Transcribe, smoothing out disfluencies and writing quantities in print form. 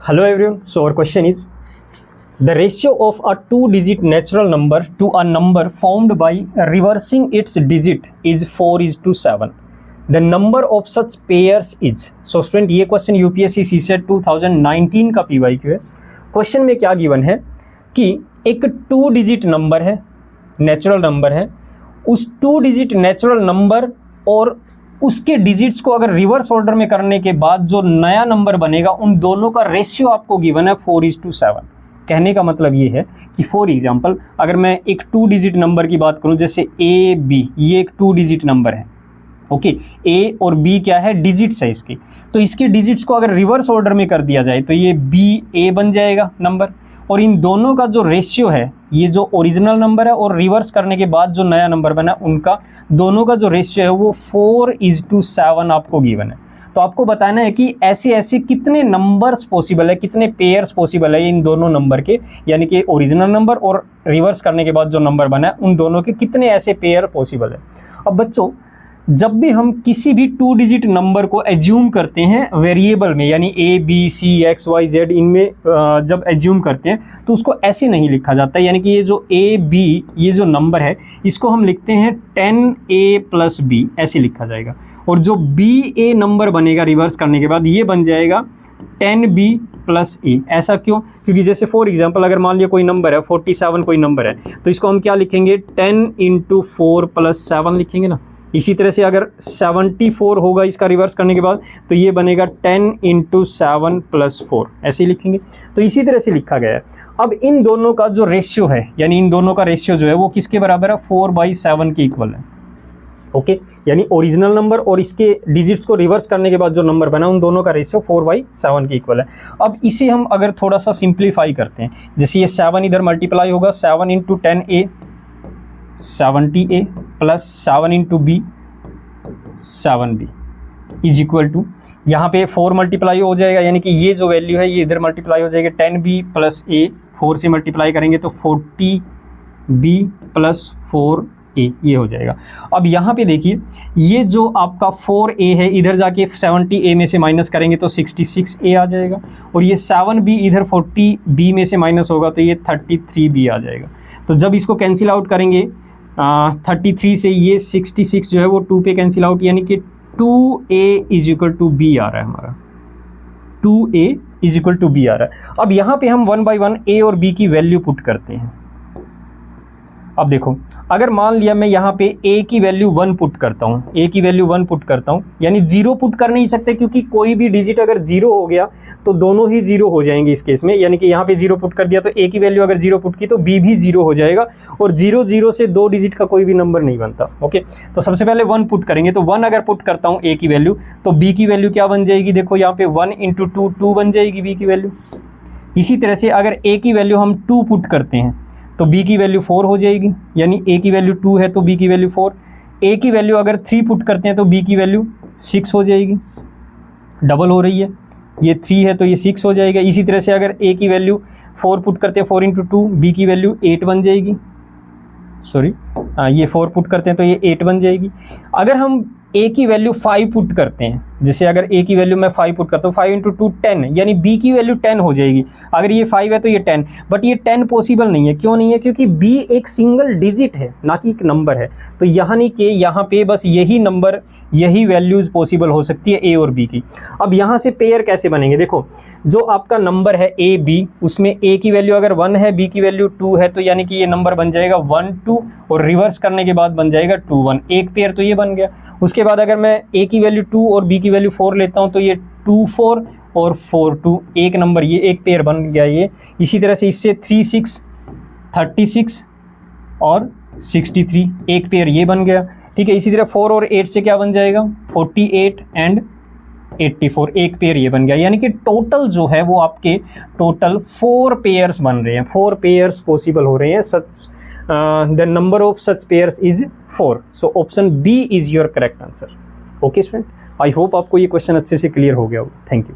Hello everyone. So our question is the ratio of a two-digit natural number to a number formed by reversing its digit is 4:7. The number of such pairs is. So student ये question UPSC CSAT 2019 का PYQ है। Question में क्या given है कि एक to digit number है, natural number है, उस टू डिजिट नेचुरल नंबर और उसके डिजिट्स को अगर रिवर्स ऑर्डर में करने के बाद जो नया नंबर बनेगा उन दोनों का रेशियो आपको गिवन है 4:7। कहने का मतलब ये है कि फॉर एग्जांपल अगर मैं एक टू डिजिट नंबर की बात करूं, जैसे ए बी, ये एक टू डिजिट नंबर है, ओके। ए और बी क्या है, डिजिट्स है इसकी। तो इसके डिजिट्स को अगर रिवर्स ऑर्डर में कर दिया जाए तो ये बी ए बन जाएगा नंबर, और इन दोनों का जो रेशियो है, ये जो ओरिजिनल नंबर है और रिवर्स करने के बाद जो नया नंबर बना उनका दोनों का जो रेशियो है वो 4:7 आपको गिवन है। तो आपको बताना है कि ऐसे ऐसे कितने नंबर्स पॉसिबल है, कितने पेयर्स पॉसिबल है इन दोनों नंबर के, यानी कि ओरिजिनल नंबर और रिवर्स करने के बाद जो नंबर बना है उन दोनों के कितने ऐसे पेयर पॉसिबल है। अब बच्चों, जब भी हम किसी भी टू डिजिट नंबर को एज्यूम करते हैं वेरिएबल में, यानी a b c x y z, इनमें जब एज्यूम करते हैं तो उसको ऐसे नहीं लिखा जाता, यानी कि ये जो ए बी, ये जो नंबर है इसको हम लिखते हैं 10a+b, ऐसे लिखा जाएगा। और जो बी ए नंबर बनेगा रिवर्स करने के बाद ये बन जाएगा 10b+a। ऐसा क्यों? क्योंकि जैसे फॉर एग्जांपल अगर मान लिया कोई नंबर है 47, कोई नंबर है, तो इसको हम क्या लिखेंगे, 10 × 4+7 लिखेंगे ना। इसी तरह से अगर 74 होगा इसका रिवर्स करने के बाद तो ये बनेगा 10 × 7+4, ऐसे ही लिखेंगे। तो इसी तरह से लिखा गया है। अब इन दोनों का जो रेशियो है, यानी इन दोनों का रेशियो जो है वो किसके बराबर है, 4/7 के इक्वल है, ओके। यानी ओरिजिनल नंबर और इसके डिजिट्स को रिवर्स करने के बाद जो नंबर बना उन दोनों का रेशियो 4/7 के इक्वल है। अब इसे हम अगर थोड़ा सा सिंप्लीफाई करते हैं, जैसे ये 7 इधर मल्टीप्लाई होगा, 7 × 10a 70a + 7 × b 7b is equal to, यहाँ पे 4 मल्टीप्लाई हो जाएगा, यानी कि ये जो वैल्यू है ये इधर मल्टीप्लाई हो जाएगा, 10b + a 4 से मल्टीप्लाई करेंगे तो 40b + 4a ये हो जाएगा। अब यहाँ पे देखिए, ये जो आपका 4a है इधर जाके 70a में से माइनस करेंगे तो 66a आ जाएगा, और ये 7b इधर 40b में से माइनस होगा तो ये 33b आ जाएगा। तो जब इसको कैंसिल आउट करेंगे 33 से ये 66 जो है वो 2 पे कैंसिल आउट, यानी कि 2a = b आ रहा है हमारा, 2a = b आ रहा है। अब यहाँ पे हम 1 by 1 a और b की वैल्यू पुट करते हैं। अब देखो, अगर मान लिया मैं यहाँ पे a की वैल्यू 1 पुट करता हूँ, a की वैल्यू 1 पुट करता हूँ, यानी 0 पुट कर नहीं सकते क्योंकि कोई भी डिजिट अगर 0 हो गया तो दोनों ही 0 हो जाएंगे इस केस में, यानी कि यहाँ पे 0 पुट कर दिया तो a की वैल्यू अगर 0 पुट की तो b भी 0 हो जाएगा, और 0 0 से 2 डिजिट का कोई भी नंबर नहीं बनता, ओके। तो सबसे पहले 1 पुट करेंगे, तो 1 अगर पुट करता हूँ a की वैल्यू तो b की वैल्यू क्या बन जाएगी, देखो यहाँ पे 1 × 2 2 बन जाएगी b की वैल्यू। इसी तरह से अगर a की वैल्यू हम 2 पुट करते हैं तो b की वैल्यू 4 हो जाएगी, यानी a की वैल्यू 2 है तो b की वैल्यू 4। a की वैल्यू अगर 3 पुट करते हैं तो b की वैल्यू 6 हो जाएगी, डबल हो रही है, ये 3 है तो ये 6 हो जाएगा। इसी तरह से अगर a की वैल्यू 4 पुट करते हैं, 4 × 2, b की वैल्यू 8 बन जाएगी, सॉरी ये 4 पुट करते हैं तो ये 8 बन जाएगी। अगर हम a की वैल्यू 5 पुट करते हैं, जैसे अगर a की वैल्यू मैं 5 पुट करता हूँ, 5 × 2 10, यानी b की वैल्यू 10 हो जाएगी। अगर ये 5 है तो ये 10, बट ये 10 पॉसिबल नहीं है। क्यों नहीं है? क्योंकि b एक सिंगल डिजिट है, ना कि एक नंबर है। तो यानी कि यहाँ पे बस यही नंबर, यही वैल्यूज़ पॉसिबल हो सकती है a और b की। अब यहाँ से पेयर कैसे बनेंगे, देखो जो आपका नंबर है a b, उसमें a की वैल्यू अगर 1 है, b की वैल्यू 2 है, तो यानी कि ये नंबर बन जाएगा 1 2, और रिवर्स करने के बाद बन जाएगा 2 1, एक पेयर तो ये बन गया। उसके बाद अगर मैं a की वैल्यू 2 और b की वैल्यू 4 लेता हूं तो ये 2 4 और 4 2, एक नंबर, ये एक पेयर बन गया ये। इसी तरह से इससे 3 6 36 और 63, एक पेयर ये बन गया, ठीक है। इसी तरह 4 और 8 से क्या बन जाएगा, 48 एंड 84, एक पेयर ये बन गया। यानी कि टोटल जो है वो आपके टोटल 4 पेयर्स बन रहे हैं, 4 पेयर्स पॉसिबल हो रहे हैं। Such the number of such pairs is 4। So option b is your correct answer, okay student. I hope आपको ये क्वेश्चन अच्छे से क्लियर हो गया हो। Thank you.